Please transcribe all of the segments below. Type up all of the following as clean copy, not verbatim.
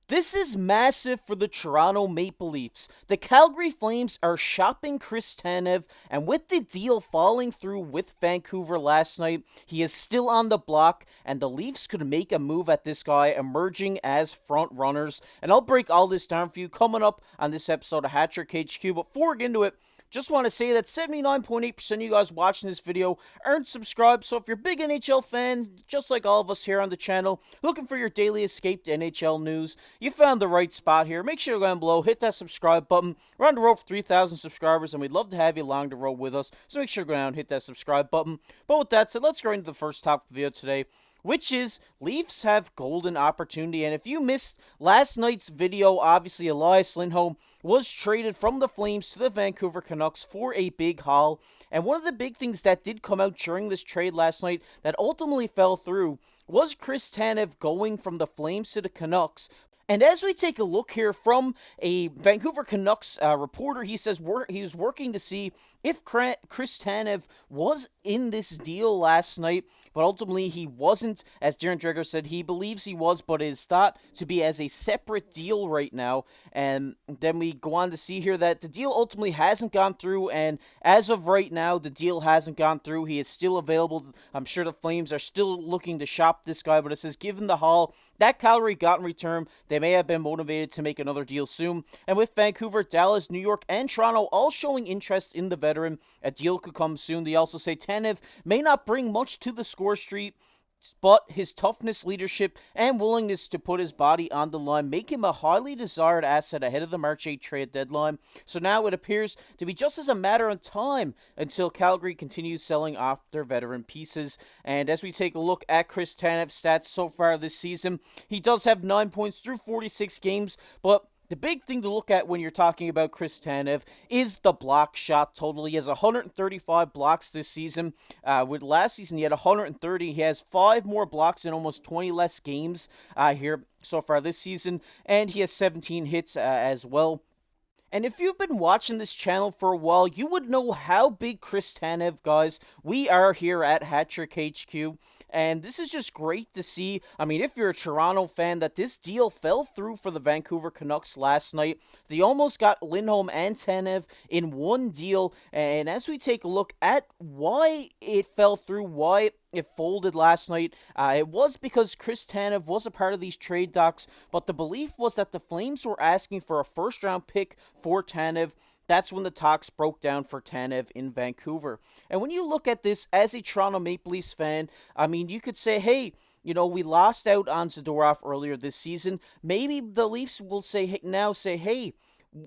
This is massive for the Toronto Maple Leafs. The Calgary Flames are shopping Chris Tanev, and with the deal falling through with Vancouver last night, he is still on the block, and the Leafs could make a move at this guy, emerging as front runners. And I'll break all this down for you coming up on this episode of Hat Trick HQ. But before we get into it, just want to say that 79.8% of you guys watching this video aren't subscribed, so if you're a big NHL fan, just like all of us here on the channel, looking for your daily escape to NHL news, you found the right spot here. Make sure to go down below, hit that subscribe button. We're on the road for 3,000 subscribers, and we'd love to have you along the road with us, so make sure to go down and hit that subscribe button. But with that said, let's go into the first topic of the video today, which is Leafs have golden opportunity. And if you missed last night's video, obviously Elias Lindholm was traded from the Flames to the Vancouver Canucks for a big haul. And one of the big things that did come out during this trade last night that ultimately fell through was Chris Tanev going from the Flames to the Canucks. And as we take a look here from a Vancouver Canucks reporter, he says he was working to see if Chris Tanev was in this deal last night, but ultimately he wasn't. As Darren Dreger said, he believes he was, but it is thought to be as a separate deal right now. And then we go on to see here that the deal ultimately hasn't gone through, and as of right now, the deal hasn't gone through. He is still available. I'm sure the Flames are still looking to shop this guy, but it says given the haul that Calgary got in return, they may have been motivated to make another deal soon. And with Vancouver, Dallas, New York, and Toronto all showing interest in the veteran, a deal could come soon. They also say Tanev may not bring much to the score sheet, but his toughness, leadership, and willingness to put his body on the line make him a highly desired asset ahead of the March 8 trade deadline. So now it appears to be just as a matter of time until Calgary continues selling off their veteran pieces. And as we take a look at Chris Tanev's stats so far this season, he does have 9 points through 46 games, but the big thing to look at when you're talking about Chris Tanev is the block shot total. He has 135 blocks this season. With last season, he had 130. He has 5 more blocks in almost 20 less games here so far this season. And he has 17 hits as well. And if you've been watching this channel for a while, you would know how big Chris Tanev, guys, we are here at Hat Trick HQ. And this is just great to see. I mean, if you're a Toronto fan, that this deal fell through for the Vancouver Canucks last night. They almost got Lindholm and Tanev in one deal. And as we take a look at why it fell through, why it folded last night, it was because Chris Tanev was a part of these trade talks, but the belief was that the Flames were asking for a first-round pick for Tanev. That's when the talks broke down for Tanev in Vancouver. And when you look at this as a Toronto Maple Leafs fan, I mean, you could say, hey, you know, we lost out on Zadorov earlier this season. Maybe the Leafs will say, hey,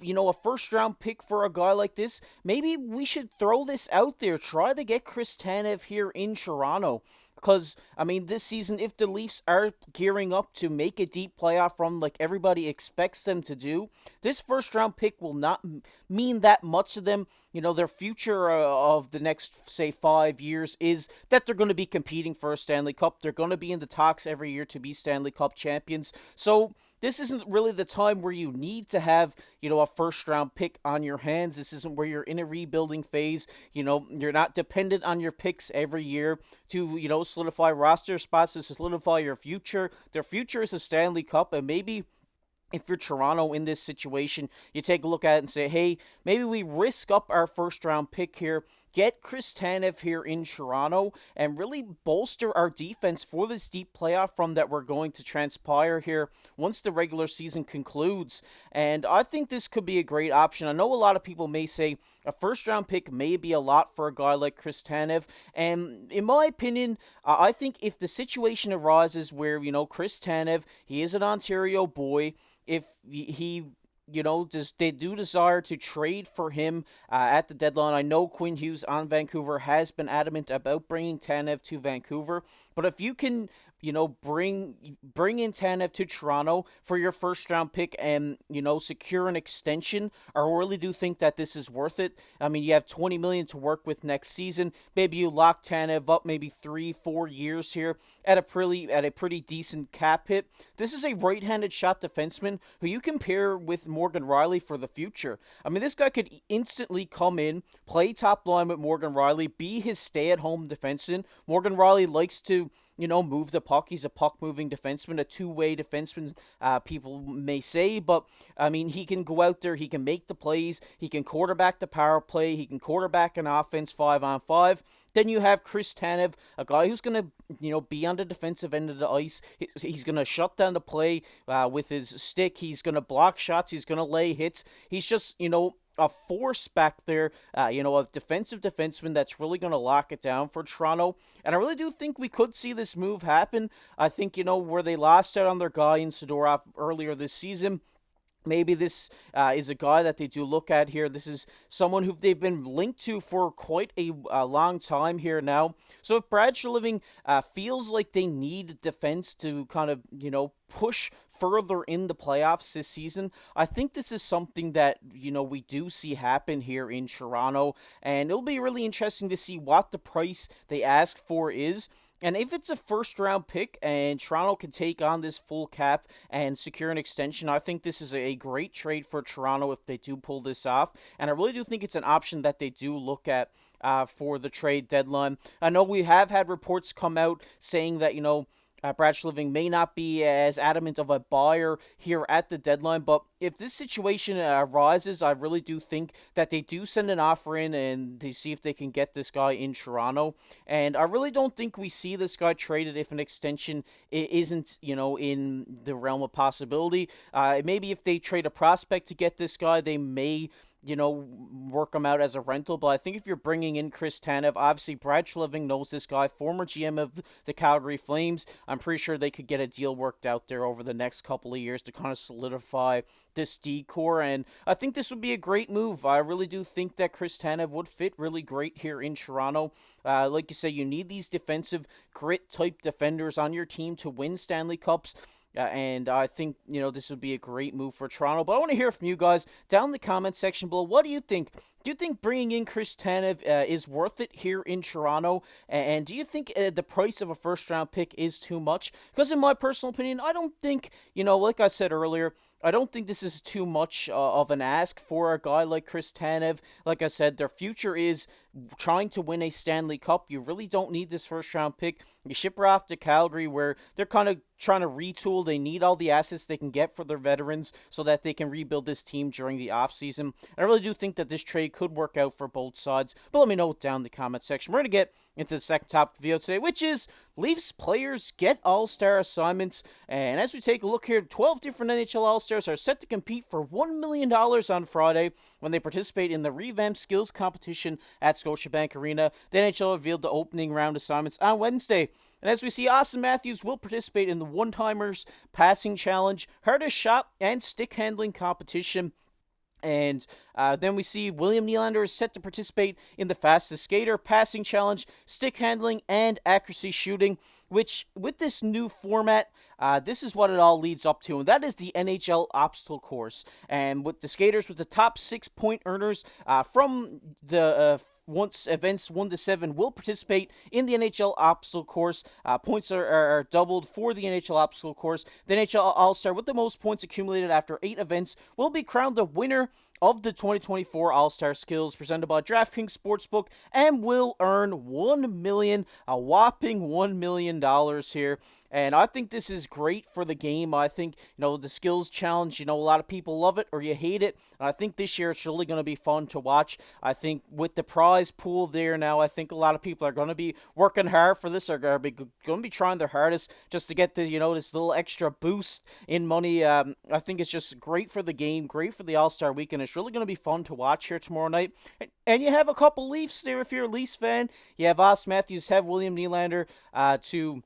you know, a first-round pick for a guy like this, maybe we should throw this out there. Try to get Chris Tanev here in Toronto. Because, I mean, this season, if the Leafs are gearing up to make a deep playoff run like everybody expects them to do, this first-round pick will not mean that much to them. You know, their future of the next, say, 5 years is that they're going to be competing for a Stanley Cup. They're going to be in the talks every year to be Stanley Cup champions. So this isn't really the time where you need to have, you know, a first-round pick on your hands. This isn't where you're in a rebuilding phase. You know, you're not dependent on your picks every year to, you know, solidify roster spots, to solidify your future. Their future is a Stanley Cup, and maybe if you're Toronto in this situation, you take a look at it and say, hey, maybe we risk up our first-round pick here, get Chris Tanev here in Toronto, and really bolster our defense for this deep playoff run that we're going to transpire here once the regular season concludes. And I think this could be a great option. I know a lot of people may say a first-round pick may be a lot for a guy like Chris Tanev, and in my opinion, I think if the situation arises where, you know, Chris Tanev, he is an Ontario boy, if he, you know, they do desire to trade for him at the deadline. I know Quinn Hughes on Vancouver has been adamant about bringing Tanev to Vancouver, but if you can, you know, bring in Tanev to Toronto for your first round pick and, you know, secure an extension, I really do think that this is worth it. I mean, you have $20 million to work with next season. Maybe you lock Tanev up maybe 3-4 years here at a pretty decent cap hit. This is a right-handed shot defenseman who you can pair with Morgan Rielly for the future. I mean, this guy could instantly come in, play top line with Morgan Rielly, be his stay-at-home defenseman. Morgan Rielly likes to, move the puck. He's a puck-moving defenseman, a two-way defenseman, people may say. But, I mean, he can go out there, he can make the plays, he can quarterback the power play, he can quarterback an offense 5-on-5. Then you have Chris Tanev, a guy who's going to, be on the defensive end of the ice. He's going to shut down the play with his stick. He's going to block shots. He's going to lay hits. He's just, a force back there, a defensive defenseman that's really going to lock it down for Toronto. And I really do think we could see this move happen. I think, where they lost out on their guy in Sidorov earlier this season, maybe this is a guy that they do look at here. This is someone who they've been linked to for quite a long time here now. So if Brad Treliving feels like they need defense to kind of, push further in the playoffs this season, I think this is something that, we do see happen here in Toronto. And it'll be really interesting to see what the price they ask for is. And if it's a first-round pick and Toronto can take on this full cap and secure an extension, I think this is a great trade for Toronto if they do pull this off. And I really do think it's an option that they do look at for the trade deadline. I know we have had reports come out saying that, Brad Treliving may not be as adamant of a buyer here at the deadline, but if this situation arises, I really do think that they do send an offer in and they see if they can get this guy in Toronto. And I really don't think we see this guy traded if an extension isn't, in the realm of possibility. Maybe if they trade a prospect to get this guy, they may work him out as a rental. But I think if you're bringing in Chris Tanev, obviously Brad Treliving knows this guy, former GM of the Calgary Flames. I'm pretty sure they could get a deal worked out there over the next couple of years to kind of solidify this D-core. And I think this would be a great move. I really do think that Chris Tanev would fit really great here in Toronto. Like you say, you need these defensive grit type defenders on your team to win Stanley Cups. And I think, this would be a great move for Toronto. But I want to hear from you guys down in the comment section below. What do you think? Do you think bringing in Chris Tanev is worth it here in Toronto? And do you think the price of a first-round pick is too much? Because in my personal opinion, I don't think, like I said earlier, I don't think this is too much of an ask for a guy like Chris Tanev. Like I said, their future is trying to win a Stanley Cup. You really don't need this first-round pick. You ship her off to Calgary where they're kind of trying to retool. They need all the assets they can get for their veterans so that they can rebuild this team during the offseason. And I really do think that this trade could work out for both sides. But let me know down in the comment section. We're going to get into the second topic of the video today, which is Leafs players get All-Star assignments. And as we take a look here, 12 different NHL All-Stars are set to compete for $1 million on Friday when they participate in the revamped skills competition at Scotiabank Arena. The NHL revealed the opening round assignments on Wednesday. And as we see, Austin Matthews will participate in the one-timers, passing challenge, hardest shot, and stick handling competition. And then we see William Nylander is set to participate in the fastest skater, passing challenge, stick handling, and accuracy shooting, which with this new format, this is what it all leads up to, and that is the NHL obstacle course. And with the skaters with the top 6 point earners from the once events 1 to 7 will participate in the NHL obstacle course. Points are doubled for the NHL obstacle course. The NHL All-Star with the most points accumulated after 8 events will be crowned the winner of the 2024 All-Star Skills presented by DraftKings Sportsbook and will earn $1 million, a whopping $1 million here. And I think this is great for the game. I think, the skills challenge, a lot of people love it or you hate it. And I think this year it's really going to be fun to watch. I think with the prize pool there now, I think a lot of people are going to be working hard for this. Are going to be trying their hardest just to get the, this little extra boost in money. I think it's just great for the game, great for the All-Star weekend. It's really going to be fun to watch here tomorrow night. And you have a couple Leafs there if you're a Leafs fan. You have Austin Matthews, have William Nylander to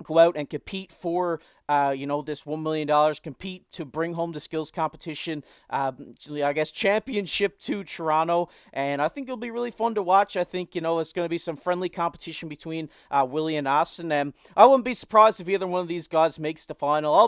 go out and compete for, this $1 million, compete to bring home the skills competition, championship to Toronto. And I think it'll be really fun to watch. I think, it's going to be some friendly competition between Willie and Austin. And I wouldn't be surprised if either one of these guys makes the final. I'll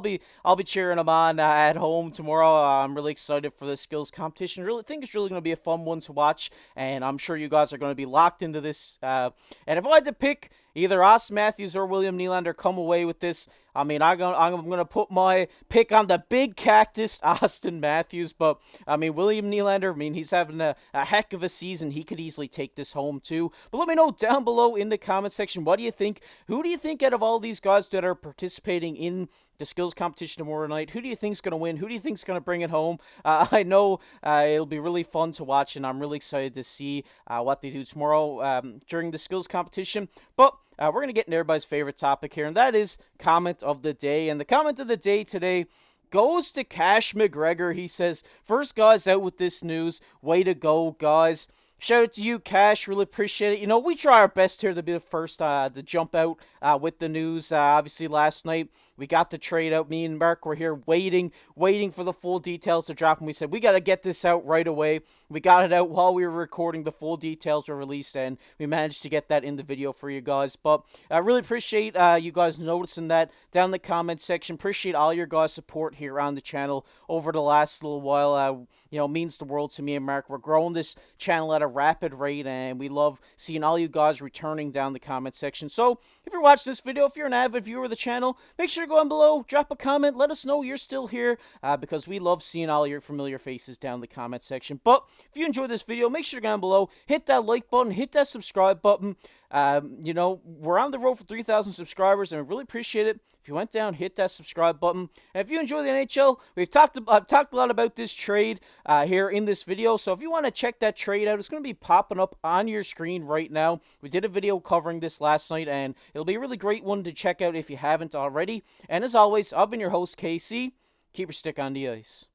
be cheering them on at home tomorrow. I'm really excited for the skills competition. Really think it's really going to be a fun one to watch. And I'm sure you guys are going to be locked into this. And if I had to pick either Austin Matthews or William Nylander come away with this, I mean, I'm gonna put my pick on the big cactus, Austin Matthews. But I mean, William Nylander. I mean, he's having a heck of a season. He could easily take this home too. But let me know down below in the comment section. What do you think? Who do you think out of all these guys that are participating in the skills competition tomorrow night, who do you think's going to win? Who do you think's going to bring it home? I know it'll be really fun to watch, and I'm really excited to see what they do tomorrow during the skills competition. But we're going to get into everybody's favorite topic here, and that is comment of the day. And the comment of the day today goes to Cash McGregor. He says, first guys out with this news. Way to go, guys. Shout out to you, Cash. Really appreciate it. You know, we try our best here to be the first to jump out with the news. Obviously, last night we got the trade out. Me and Mark were here waiting for the full details to drop. And we said, we got to get this out right away. We got it out while we were recording. The full details were released, and we managed to get that in the video for you guys. But I really appreciate you guys noticing that down in the comment section. Appreciate all your guys' support here on the channel over the last little while. You know, means the world to me and Mark. We're growing this channel at a rapid rate, and we love seeing all you guys returning down the comment section. So if you're watching this video, if you're an avid viewer of the channel, make sure to go down below, drop a comment, let us know you're still here, because we love seeing all your familiar faces down in the comment section. But if you enjoyed this video, make sure to go down below, hit that like button, hit that subscribe button. You know, we're on the road for 3,000 subscribers, and I really appreciate it if you went down, hit that subscribe button. And if you enjoy the NHL, I've talked a lot about this trade here in this video. So if you want to check that trade out, it's going to be popping up on your screen right now. We did a video covering this last night, and it'll be a really great one to check out if you haven't already. And as always, I've been your host, KC. Keep your stick on the ice.